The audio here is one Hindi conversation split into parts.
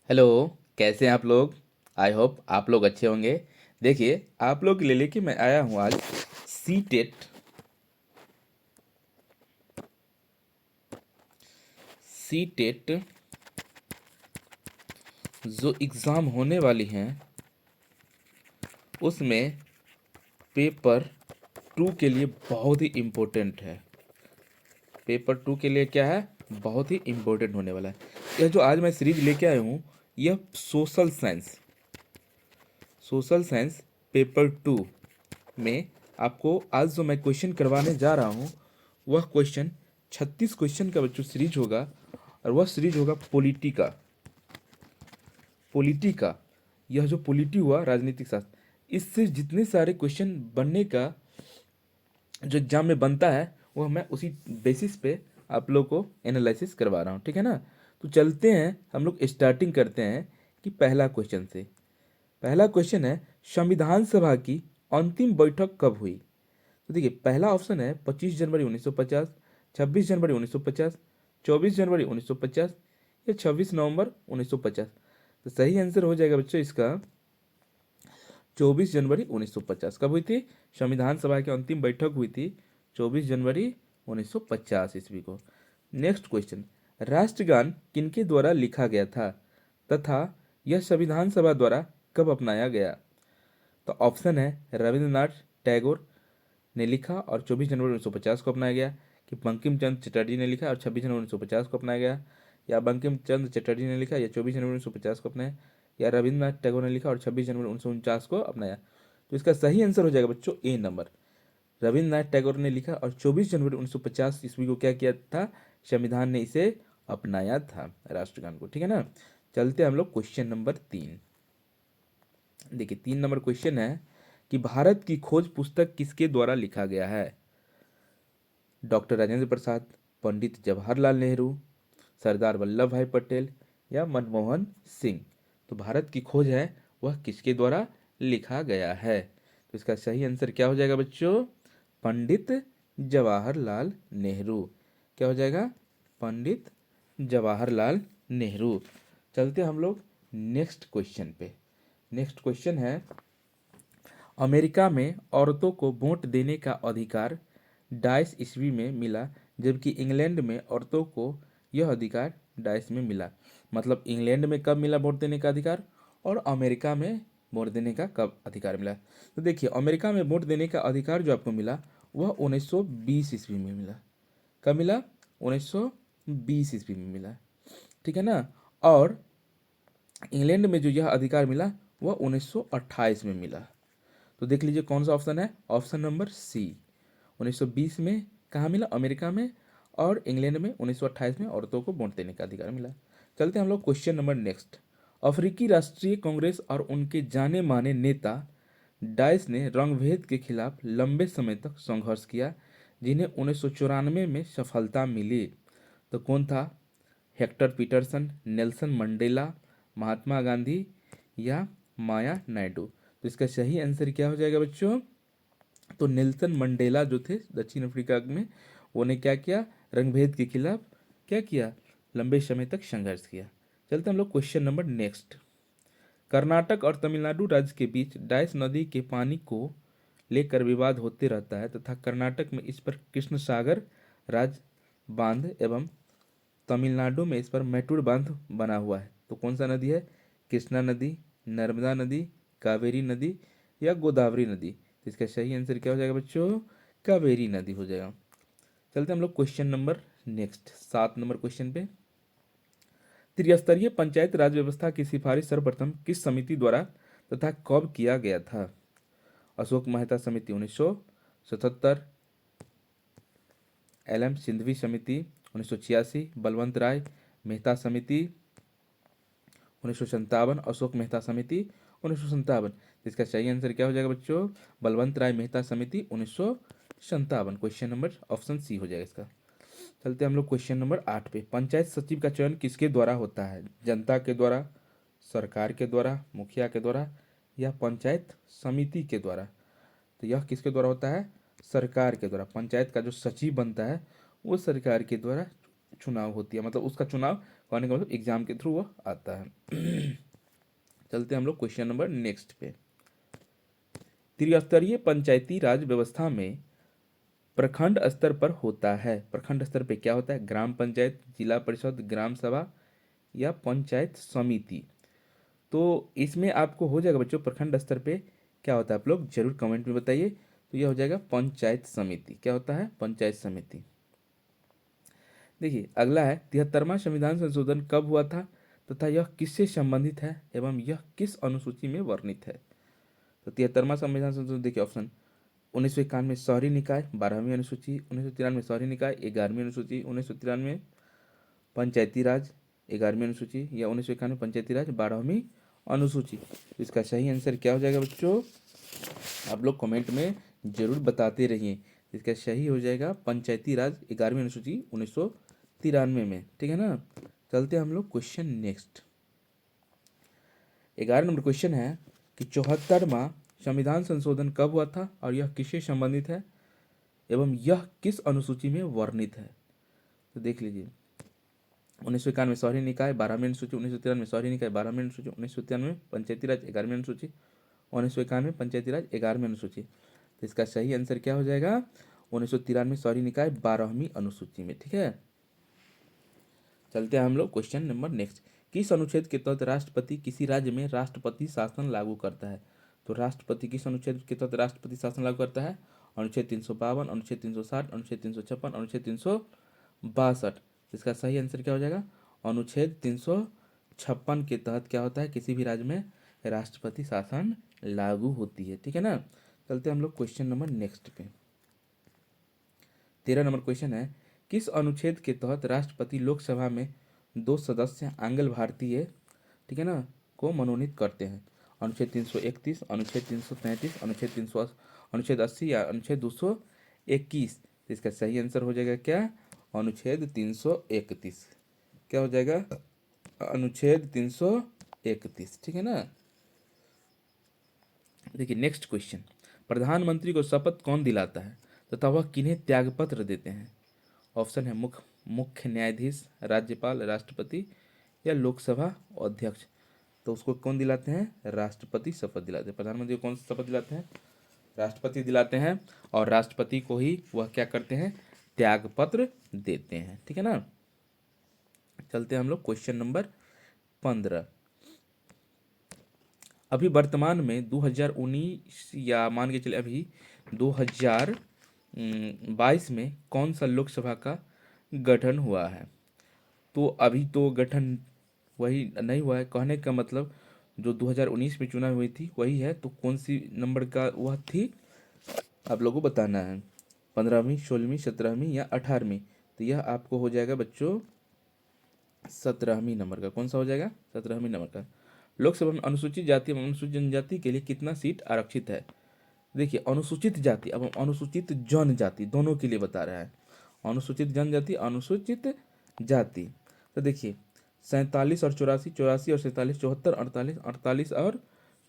हेलो। कैसे हैं आप लोग? आई होप आप लोग अच्छे होंगे। देखिए, आप लोग के लिए लेके मैं आया हूँ आज सी टेट सी टेट जो एग्ज़ाम होने वाली हैं उसमें पेपर टू के लिए बहुत ही इम्पोर्टेंट है। पेपर टू के लिए क्या है, बहुत ही इम्पोर्टेंट होने वाला है। यह जो आज मैं सीरीज लेके आया हूँ, यह सोशल साइंस पेपर टू में आपको आज जो मैं क्वेश्चन करवाने जा रहा हूँ वह क्वेश्चन 36 क्वेश्चन का जो सीरीज होगा, और वह सीरीज होगा पॉलिटी का। यह जो पॉलिटी हुआ राजनीतिक शास्त्र, इससे जितने सारे क्वेश्चन बनने का जो एग्जाम में बनता है वह मैं उसी बेसिस पे आप लोग को एनालिसिस करवा रहा हूँ, ठीक है ना। तो चलते हैं, हम लोग स्टार्टिंग करते हैं कि पहला क्वेश्चन से। पहला क्वेश्चन है, संविधान सभा की अंतिम बैठक कब हुई? तो देखिए, पहला ऑप्शन है 25 जनवरी 1950, 26 जनवरी 1950, 24 जनवरी 1950 या 26 नवंबर 1950। तो सही आंसर हो जाएगा बच्चों इसका 24 जनवरी 1950। कब हुई थी? संविधान सभा की अंतिम बैठक हुई थी 24 जनवरी 1950 ईस्वी को। नेक्स्ट क्वेश्चन, राष्ट्रगान किनके द्वारा लिखा गया था तथा यह संविधान सभा द्वारा कब अपनाया गया? तो ऑप्शन है रविंद्रनाथ टैगोर ने लिखा और 24 जनवरी 1950 को अपनाया गया, कि बंकिम चंद्र चटर्जी ने लिखा और 26 जनवरी 1950 को अपनाया गया, या बंकिम चंद्र चटर्जी ने लिखा या 24 जनवरी 1950 को अपनाया, या रविंद्रनाथ टैगोर ने लिखा और 26 जनवरी 1949 को अपनाया। तो इसका सही आंसर हो जाएगा बच्चों ए नंबर। रविंद्रनाथ टैगोर ने लिखा और 24 जनवरी 1950 ईस्वी को क्या किया था, संविधान ने इसे अपनाया था राष्ट्रगान को, ठीक है ना। चलते हम लोग क्वेश्चन नंबर 3। देखिए, 3 नंबर क्वेश्चन है कि भारत की खोज पुस्तक किसके द्वारा लिखा गया है? डॉक्टर राजेंद्र प्रसाद, पंडित जवाहरलाल नेहरू, सरदार वल्लभ भाई पटेल या मनमोहन सिंह। तो भारत की खोज है वह किसके द्वारा लिखा गया है? तो इसका सही आंसर क्या हो जाएगा बच्चों? पंडित जवाहरलाल नेहरू। क्या हो जाएगा? पंडित जवाहरलाल नेहरू। चलते हम लोग नेक्स्ट क्वेश्चन पे। नेक्स्ट क्वेश्चन है, अमेरिका में औरतों को वोट देने का अधिकार 22 ईस्वी में मिला, जबकि इंग्लैंड में औरतों को यह अधिकार 22 में मिला। मतलब इंग्लैंड में कब मिला वोट देने का अधिकार, और अमेरिका में वोट देने का कब अधिकार मिला? तो देखिए, अमेरिका में वोट देने का अधिकार जो आपको मिला वह 1920 ईस्वी में मिला। कब मिला? 1920 ईस्वी में मिला, ठीक है ना। और इंग्लैंड में जो यह अधिकार मिला वह 1928 में मिला। तो देख लीजिए कौन सा ऑप्शन है, ऑप्शन नंबर सी। 1920 में कहाँ मिला? अमेरिका में। और इंग्लैंड में 1928 में औरतों को वोट देने का अधिकार मिला। चलते हैं हम लोग क्वेश्चन नंबर नेक्स्ट। अफ्रीकी राष्ट्रीय कांग्रेस और उनके जाने माने नेता डाइस ने रंगभेद के खिलाफ लंबे समय तक संघर्ष किया, जिन्हें 1994 में सफलता मिली। तो कौन था? Hector Peterson, Nelson Mandela, Mahatma Gandhi या माया नायडू। तो इसका सही आंसर क्या हो जाएगा बच्चों? तो नेल्सन मंडेला जो थे दक्षिण अफ्रीका में, उन्होंने क्या किया? रंगभेद के खिलाफ क्या किया? लंबे समय तक संघर्ष किया। चलते हम लोग क्वेश्चन नंबर नेक्स्ट। कर्नाटक और तमिलनाडु राज्य के बीच डाइस नदी के पानी को लेकर विवाद होते रहता है तथा कर्नाटक में इस पर कृष्ण सागर राज बांध एवं तमिलनाडु में इस पर मैटूर बांध बना हुआ है। तो कौन सा नदी है? कृष्णा नदी, नर्मदा नदी, कावेरी नदी या गोदावरी नदी। तो इसका सही आंसर क्या हो जाएगा बच्चों? कावेरी नदी हो जाएगा। चलते हम लोग question number next 7 number question पे। त्रिस्तरीय पंचायत राज व्यवस्था की सिफारिश सर्वप्रथम किस समिति द्वारा तथा कब किया गया था? अशोक मेहता समिति 1977, एल एम सिंधवी समिति 1986, बलवंत राय मेहता समिति 1957, अशोक मेहता समिति 1957। इसका सही आंसर क्या हो जाएगा बच्चों? बलवंत राय मेहता समिति 1957। क्वेश्चन नंबर ऑप्शन सी हो जाएगा इसका। चलते हम लोग क्वेश्चन नंबर 8 पे। पंचायत सचिव का चयन किसके द्वारा होता है? जनता के द्वारा, सरकार के द्वारा, मुखिया के द्वारा या पंचायत समिति के द्वारा? तो यह किसके द्वारा होता है? सरकार के द्वारा। पंचायत का जो सचिव बनता है वो सरकार के द्वारा चुनाव होती है, मतलब उसका चुनाव कहने का मतलब एग्जाम के थ्रू वह आता है। चलते हैं हम लोग क्वेश्चन नंबर नेक्स्ट पे। त्रिस्तरीय पंचायती राज व्यवस्था में प्रखंड स्तर पर होता है। प्रखंड स्तर पे क्या होता है? ग्राम पंचायत, जिला परिषद, ग्राम सभा या पंचायत समिति। तो इसमें आपको हो जाएगा बच्चों प्रखंड स्तर पे क्या होता है, आप लोग जरूर कमेंट में बताइए। तो यह हो जाएगा पंचायत समिति। क्या होता है? पंचायत समिति। देखिए अगला है 73वां संविधान संशोधन कब हुआ था तथा यह किससे संबंधित है एवं यह किस अनुसूची में वर्णित है? तो 73वां संविधान संशोधन देखिए ऑप्शन 1991 शहरी निकाय 12वीं अनुसूची, 1993 शहरी निकाय 11वीं अनुसूची, 1993 पंचायती राज 11वीं अनुसूची या 1991 पंचायती राज 12वीं अनुसूची। तो इसका सही आंसर क्या हो जाएगा बच्चों? आप लोग कमेंट में जरूर बताते रहिए। इसका सही हो जाएगा पंचायती राज 11वीं अनुसूची 1993 में। ठीक है ना। चलते हैं हम लोग क्वेश्चन नेक्स्ट। 11 नंबर क्वेश्चन है कि 74वां संविधान संशोधन कब हुआ था और यह किससे संबंधित है एवं यह किस अनुसूची में वर्णित है? तो देख लीजिए 1991 शहरी निकाय 12वीं अनुसूची, 1993 शहरी निकाय 12वीं अनुसूची, 1993 पंचायती राज 11वीं अनुसूची, 1991 पंचायती राज 11वीं अनुसूची। तो इसका सही आंसर क्या हो जाएगा? 1993 शहरी निकाय 12वीं अनुसूची में। ठीक है। चलते हैं हम लोग क्वेश्चन नंबर नेक्स्ट। किस अनुच्छेद के तहत राष्ट्रपति किसी राज्य में राष्ट्रपति शासन लागू करता है? तो राष्ट्रपति किस अनुच्छेद के तहत राष्ट्रपति शासन लागू करता है? अनुच्छेद 352, अनुच्छेद 360, अनुच्छेद 356, अनुच्छेद 362। इसका सही आंसर क्या हो जाएगा? अनुच्छेद 356 के तहत क्या होता है? किसी भी राज्य में राष्ट्रपति शासन लागू होती है। ठीक है ना। चलते हैं हम लोग क्वेश्चन नंबर नेक्स्ट पे। 13 नंबर क्वेश्चन है किस अनुच्छेद के तहत राष्ट्रपति लोकसभा में 2 सदस्य आंग्ल भारतीय, ठीक है ना, को मनोनीत करते हैं? अनुच्छेद 331, अनुच्छेद 333, अनुच्छेद 300, अनुच्छेद 80 या अनुच्छेद 221। तो इसका सही आंसर हो जाएगा क्या? अनुच्छेद 331। क्या हो जाएगा? अनुच्छेद 331। ठीक है ना। देखिए नेक्स्ट क्वेश्चन। प्रधानमंत्री को शपथ कौन दिलाता है तथा वह किन्हें त्यागपत्र देते हैं? ऑप्शन है मुख्य न्यायाधीश, राज्यपाल, राष्ट्रपति या लोकसभा अध्यक्ष। तो उसको कौन दिलाते हैं? राष्ट्रपति शपथ दिलाते हैं। प्रधानमंत्री को कौन सा शपथ दिलाते हैं? राष्ट्रपति दिलाते हैं और राष्ट्रपति को ही वह क्या करते हैं? त्यागपत्र देते हैं। ठीक है ना। चलते हैं हम लोग क्वेश्चन नंबर 15। अभी वर्तमान में 2019 या मान के चले अभी 2022 में कौन सा लोकसभा का गठन हुआ है? तो अभी तो गठन वही नहीं हुआ है, कहने का मतलब जो 2019 में चुनाव हुई थी वही है। तो कौन सी नंबर का वह थी आप लोगों को बताना है, 15वीं, 16वीं, 17वीं या 18वीं। तो यह आपको हो जाएगा बच्चों 17वीं नंबर का। कौन सा हो जाएगा? 17वीं नंबर का। लोकसभा में अनुसूचित जाति एवं अनुसूचित जनजाति के लिए कितना सीट आरक्षित है? देखिए अनुसूचित जाति एवं अनुसूचित जनजाति दोनों के लिए बता रहा है। अनुसूचित जनजाति, अनुसूचित जाति। तो देखिए 47 और 84, 84 और 47, 74, 48, 48 और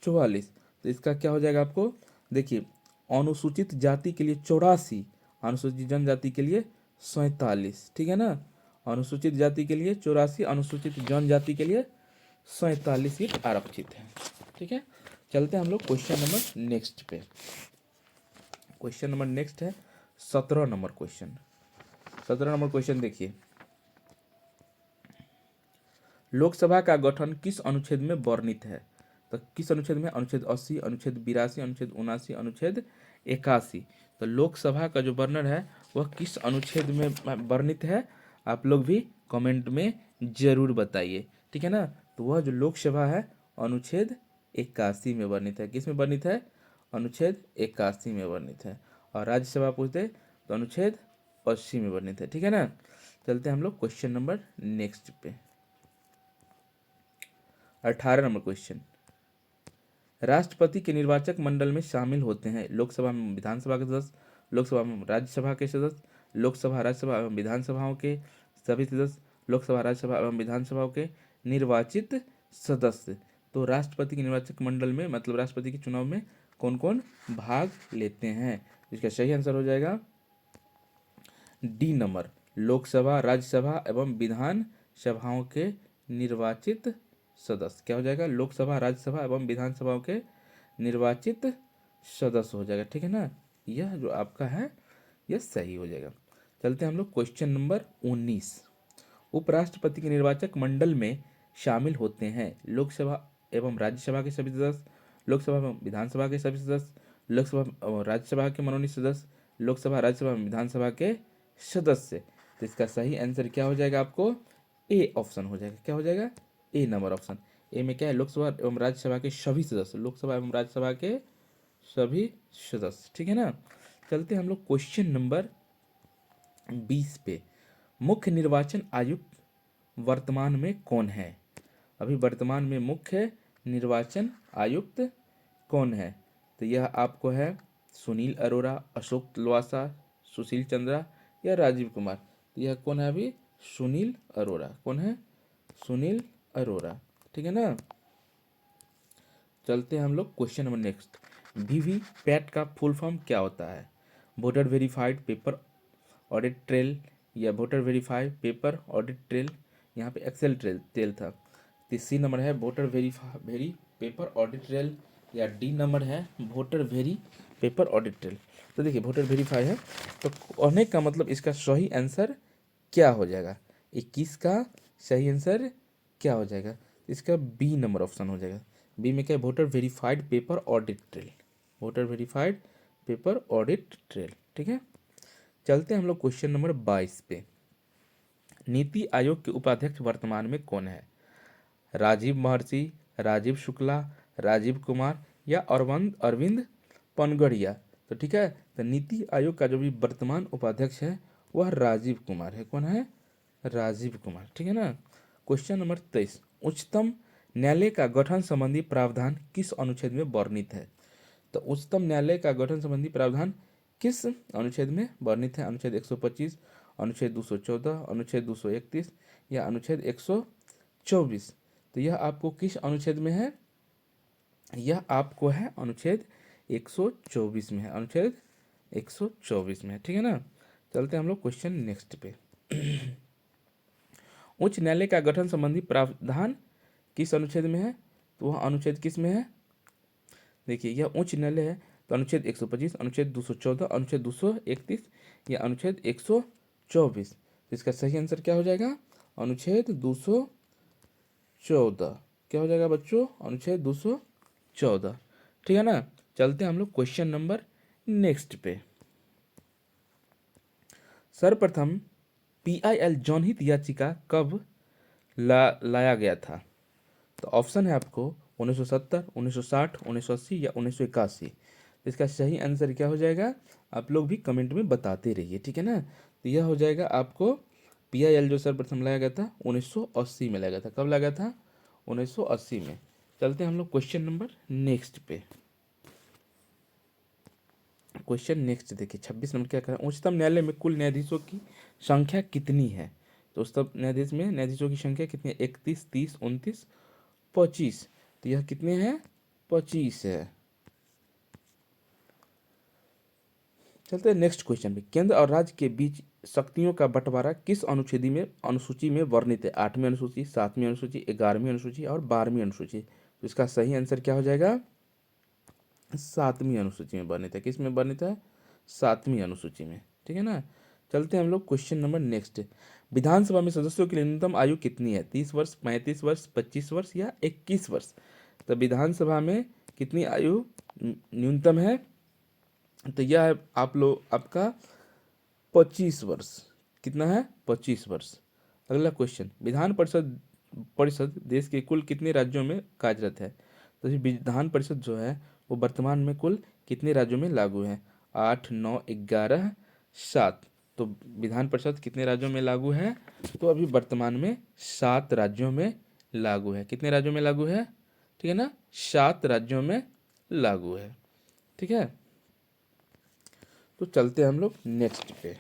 44। तो इसका क्या हो जाएगा आपको? देखिए अनुसूचित जाति के लिए 84, अनुसूचित जनजाति के लिए 47। ठीक है ना। अनुसूचित जाति के लिए 84, अनुसूचित जनजाति के लिए 47 सीट आरक्षित है। ठीक है। चलते हैं हम लोग क्वेश्चन नंबर नेक्स्ट पे। क्वेश्चन नंबर नेक्स्ट है 17 नंबर क्वेश्चन। 17 नंबर क्वेश्चन देखिए, लोकसभा का गठन किस अनुच्छेद में वर्णित है? तो किस अनुच्छेद में? अनुच्छेद 80, अनुच्छेद 82, अनुच्छेद 79, अनुच्छेद 81। तो लोकसभा का जो वर्णन है वह किस अनुच्छेद में वर्णित है? आप लोग भी कमेंट में जरूर बताइए। ठीक है ना। तो वह जो लोकसभा है अनुच्छेद 81 में वर्णित है। किस में वर्णित है? अनुच्छेद 81 में वर्णित है। और राज्यसभा पूछते तो अनुच्छेद 80 में वर्णित है। ठीक है ना। चलते हैं हम लोग क्वेश्चन नंबर नेक्स्ट पे। 18 नंबर क्वेश्चन। राष्ट्रपति के निर्वाचक मंडल में शामिल होते हैं लोकसभा में विधानसभा के सदस्य, लोकसभा में राज्यसभा के सदस्य, लोकसभा राज्यसभा एवं विधानसभाओं के सभी सदस्य, लोकसभा राज्यसभा एवं विधानसभाओं के निर्वाचित सदस्य। तो राष्ट्रपति के निर्वाचक मंडल में मतलब राष्ट्रपति के चुनाव में कौन कौन भाग लेते हैं? इसका सही आंसर हो जाएगा डी नंबर, लोकसभा, राज्यसभा एवं विधान सभाओं के निर्वाचित सदस्य। क्या हो जाएगा? लोकसभा, राज्यसभा एवं विधानसभाओं के निर्वाचित सदस्य हो जाएगा। ठीक है ना, यह जो आपका है यह सही हो जाएगा। चलते हैं हम लोग क्वेश्चन नंबर 19। उपराष्ट्रपति के निर्वाचक मंडल में शामिल होते हैं लोकसभा एवं राज्यसभा के सभी सदस्य, लोकसभा एवं विधानसभा के सभी सदस्य, लोकसभा और राज्यसभा के मनोनीत सदस्य, लोकसभा, राज्यसभा एवं विधानसभा के सदस्य। तो इसका सही आंसर क्या हो जाएगा? आपको ए ऑप्शन हो जाएगा। क्या हो जाएगा? ए नंबर ऑप्शन। ए में क्या है? लोकसभा एवं राज्यसभा के सभी सदस्य, लोकसभा एवं राज्यसभा के सभी सदस्य। ठीक है ना। चलते हैं हम लोग क्वेश्चन नंबर 20 पे। मुख्य निर्वाचन आयुक्त वर्तमान में कौन है? अभी वर्तमान में मुख्य निर्वाचन आयुक्त कौन है? तो यह आपको है सुनील अरोड़ा, अशोक लवासा, सुशील चंद्रा या राजीव कुमार। तो यह कौन है अभी? सुनील अरोड़ा। कौन है? सुनील अरोड़ा। ठीक है ना। चलते हैं हम लोग question number next. VVPAT का फुल फॉर्म क्या होता है? Voter verified paper audit trail या voter verified paper audit trail, यहाँ पे एक्सेल ट्रेल था। तो सी नंबर है voter very paper audit trail या डी नंबर है voter very paper audit trail. तो देखिए वोटर वेरीफाई है, तो कहने का मतलब इसका सही आंसर क्या हो जाएगा? 21 का सही आंसर क्या हो जाएगा? इसका बी नंबर ऑप्शन हो जाएगा। बी में क्या है? Voter verified paper audit trail, voter verified paper audit trail. ठीक है। चलते हैं हम लोग क्वेश्चन नंबर 22 पे। नीति आयोग के उपाध्यक्ष वर्तमान में कौन है? राजीव महर्षि, राजीव शुक्ला, राजीव कुमार या अरविंद अरविंद पनगड़िया। तो ठीक है, तो नीति आयोग का जो भी वर्तमान उपाध्यक्ष है वह राजीव कुमार है। कौन है? राजीव कुमार। ठीक है ना। Question number 23। उच्चतम न्यायालय का गठन संबंधी प्रावधान किस अनुच्छेद में वर्णित है? तो उच्चतम न्यायालय का गठन संबंधी प्रावधान किस अनुच्छेद में वर्णित है? अनुच्छेद 125, अनुच्छेद 214, अनुच्छेद 231 या अनुच्छेद 124। तो यह आपको किस अनुच्छेद में है? यह आपको है अनुच्छेद 124 में है, अनुच्छेद 124 में है। ठीक है ना। चलते हैं हम लोग क्वेश्चन नेक्स्ट पे। उच्च न्यायालय का गठन संबंधी प्रावधान किस अनुच्छेद में है? तो वह अनुच्छेद किस में है? देखिए यह उच्च न्यायालय है, तो अनुच्छेद 125, अनुच्छेद 214, अनुच्छेद 231 या अनुच्छेद 124। तो इसका सही आंसर क्या हो जाएगा? अनुच्छेद 214। क्या हो जाएगा बच्चों? अनुच्छेद 214। ठीक है ना। चलते हैं हम लोग क्वेश्चन नंबर नेक्स्ट पे। सर्वप्रथम PIL जनहित याचिका कब लाया गया था? तो ऑप्शन है आपको 1970, 1960, 1980 या 1981। तो इसका सही आंसर क्या हो जाएगा? आप लोग भी कमेंट में बताते रहिए। ठीक है ना। तो यह हो जाएगा आपको PIL जो सर्वप्रथम लाया गया था 1980 में लाया गया था। कब लाया गया था? 1980 में। चलते हैं हम लोग क्वेश्चन नंबर नेक्स्ट पे। क्वेश्चन नेक्स्ट देखिए 26 नंबर क्या कह रहा है? उच्चतम न्यायालय में कुल न्यायाधीशों की संख्या कितनी है? तो उच्चतम न्यायाधीश में न्यायाधीशों की संख्या कितनी है? 31, 30, 29, 25। तो यह कितने हैं? 25 है। चलते हैं नेक्स्ट क्वेश्चन पे। केंद्र और राज्य के बीच शक्तियों का बंटवारा किस अनुसूची में वर्णित है? 8वीं अनुसूची, 7वीं अनुसूची, 11वीं अनुसूची और 12वीं अनुसूची। तो इसका सही आंसर क्या हो जाएगा? 7वीं अनुसूची में वर्णित है। किस में वर्णित है? 7वीं अनुसूची में। ठीक है ना। चलते हैं हम लोग क्वेश्चन नंबर नेक्स्ट। विधानसभा में सदस्यों की न्यूनतम आयु कितनी है? 30 वर्ष, 35 वर्ष, 25 वर्ष या 21 वर्ष। तो विधानसभा में कितनी आयु न्यूनतम है? तो यह है आप लोग आपका 25 वर्ष। कितना है? 25 वर्ष। अगला क्वेश्चन। विधान परिषद परिषद देश के कुल कितने राज्यों में कार्यरत है? तो ये विधान परिषद जो है वो वर्तमान में कुल कितने राज्यों में लागू है? 8, 9, 11, 7। तो विधान परिषद कितने राज्यों में लागू है? तो अभी वर्तमान में 7 राज्यों में लागू है। कितने राज्यों में लागू है? ठीक है ना, 7 राज्यों में लागू है। ठीक है। तो चलते हैं हम लोग नेक्स्ट पे।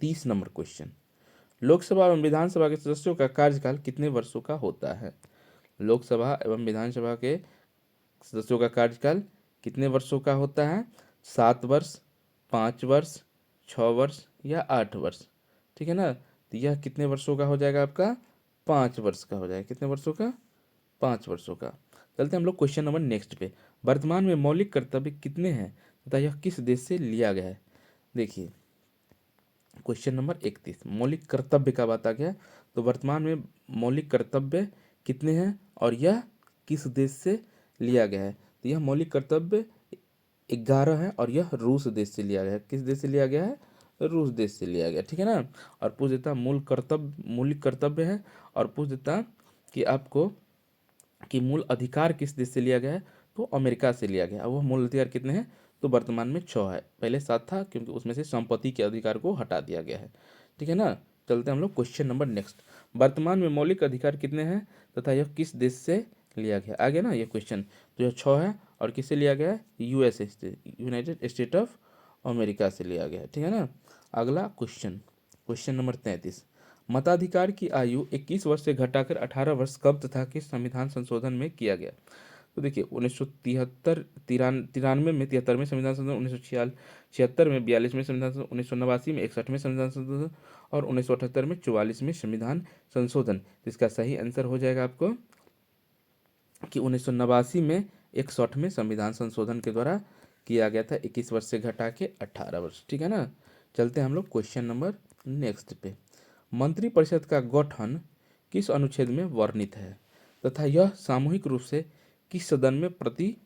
30 नंबर क्वेश्चन। लोकसभा एवं विधानसभा के सदस्यों का कार्यकाल कितने वर्षों का होता है? लोकसभा एवं विधानसभा के सदस्यों का कार्यकाल कितने वर्षों का होता है? 7 वर्ष, 5 वर्ष, 6 वर्ष या 8 वर्ष, ठीक है ना। तो यह कितने वर्षों का हो जाएगा आपका, 5 वर्ष का हो जाएगा। कितने वर्षों का, 5 वर्षों का। चलते हैं हम लोग क्वेश्चन नंबर नेक्स्ट पे। वर्तमान में मौलिक कर्तव्य कितने हैं तथा यह किस देश से लिया गया है। देखिए क्वेश्चन नंबर 31 मौलिक कर्तव्य का बात आ गया। तो वर्तमान में मौलिक कर्तव्य कितने हैं और यह किस देश से लिया गया है। तो यह मौलिक कर्तव्य 11 है और यह रूस देश से लिया गया है। किस देश से लिया गया है, रूस देश से लिया गया, ठीक है ना। और पूछ देता मौलिक कर्तव्य है, और पूछ देता कि आपको कि मूल अधिकार किस देश से लिया गया है, तो अमेरिका से लिया गया। अब वो मूल अधिकार कितने हैं, तो वर्तमान में 6 है, पहले 7 था क्योंकि उसमें से संपत्ति के अधिकार को हटा दिया गया है, ठीक है ना। चलते हैं हम लोग क्वेश्चन नंबर नेक्स्ट। वर्तमान में मौलिक अधिकार कितने हैं तथा यह किस देश से लिया गया, आ गया ना ये क्वेश्चन। तो यह 6 है और किससे लिया गया है, यूएसए से, यूनाइटेड स्टेट ऑफ अमेरिका से लिया गया है, ठीक है ना। अगला क्वेश्चन, क्वेश्चन नंबर 33 मताधिकार की आयु 21 वर्ष से घटाकर 18 वर्ष कब तथा किस संविधान संशोधन में किया गया। तो देखिए 1973 तिरानवे में, 73 में संविधान संशोधन, 1976 में, 42 में संविधान संशोधन, 1989 में, 61 में संविधान संशोधन और 1978 में 44 में संविधान संशोधन। तो इसका सही आंसर हो जाएगा आपको कि 1989 में, 61 में संविधान संशोधन के द्वारा किया गया था, 21 वर्ष से घटा के 18 वर्ष, ठीक है ना। चलते हैं हम लोग क्वेश्चन नंबर नेक्स्ट पे। मंत्रिपरिषद का गठन किस अनुच्छेद में वर्णित है तथा यह सामूहिक रूप से किस सदन में प्रति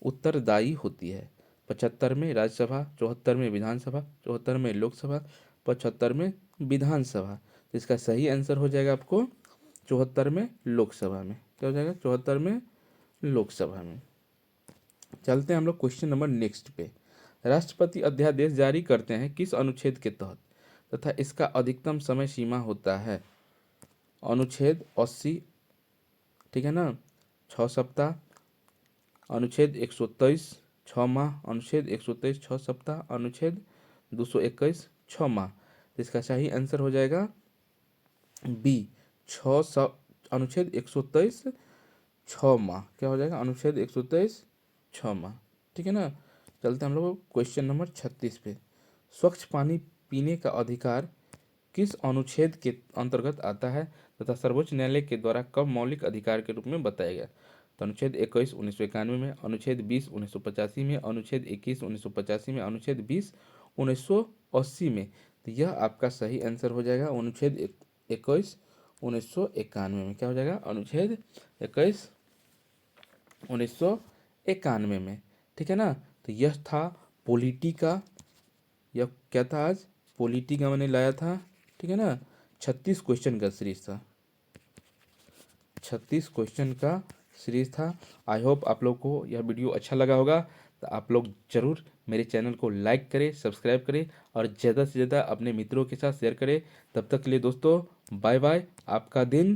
उत्तरदायी होती है। 75 में राज्यसभा, 74 में विधानसभा, 74 में लोकसभा, 75 में विधानसभा। तो इसका सही आंसर हो जाएगा आपको 74 में लोकसभा में। क्या हो जाएगा, 74 में लोकसभा में। चलते हैं हम लोग क्वेश्चन नंबर नेक्स्ट पे। राष्ट्रपति अध्यादेश जारी करते हैं किस अनुच्छेद के तहत तथा इसका अधिकतम समय सीमा होता है। अनुच्छेद 80, ठीक है ना, 6 सप्ताह। अनुच्छेद 123, 6 माह। अनुच्छेद 123, 6 सप्ताह। अनुच्छेद 221, 6 माह। तो इसका सही आंसर हो जाएगा बी, 6 अनुच्छेद 123, 6 माह। क्या हो जाएगा, अनुच्छेद 123, 6 माह, ठीक है ना। चलते हैं हम लोग क्वेश्चन नंबर 36 पे। स्वच्छ पानी पीने का अधिकार किस अनुच्छेद के अंतर्गत आता है तथा सर्वोच्च न्यायालय के द्वारा कब मौलिक अधिकार के रूप में बताया गया। तो अनुच्छेद 21 1991 में, अनुच्छेद 20 1985 में, अनुच्छेद 21 1985 में, अनुच्छेद 20 1980 में। तो यह आपका सही आंसर हो जाएगा अनुच्छेद 21 1991 में। क्या हो जाएगा, अनुच्छेद 21 1991 में, ठीक है ना। तो यह था पॉलिटी का, यह क्या था आज, पॉलिटी का मैंने लाया था, ठीक है ना। 36 क्वेश्चन का सीरीज था, 36 क्वेश्चन का सीरीज था। आई होप आप लोग को यह वीडियो अच्छा लगा होगा। तो आप लोग जरूर मेरे चैनल को लाइक करें, सब्सक्राइब करें और ज़्यादा से ज़्यादा अपने मित्रों के साथ शेयर करें। तब तक के लिए दोस्तों बाय बाय, आपका दिन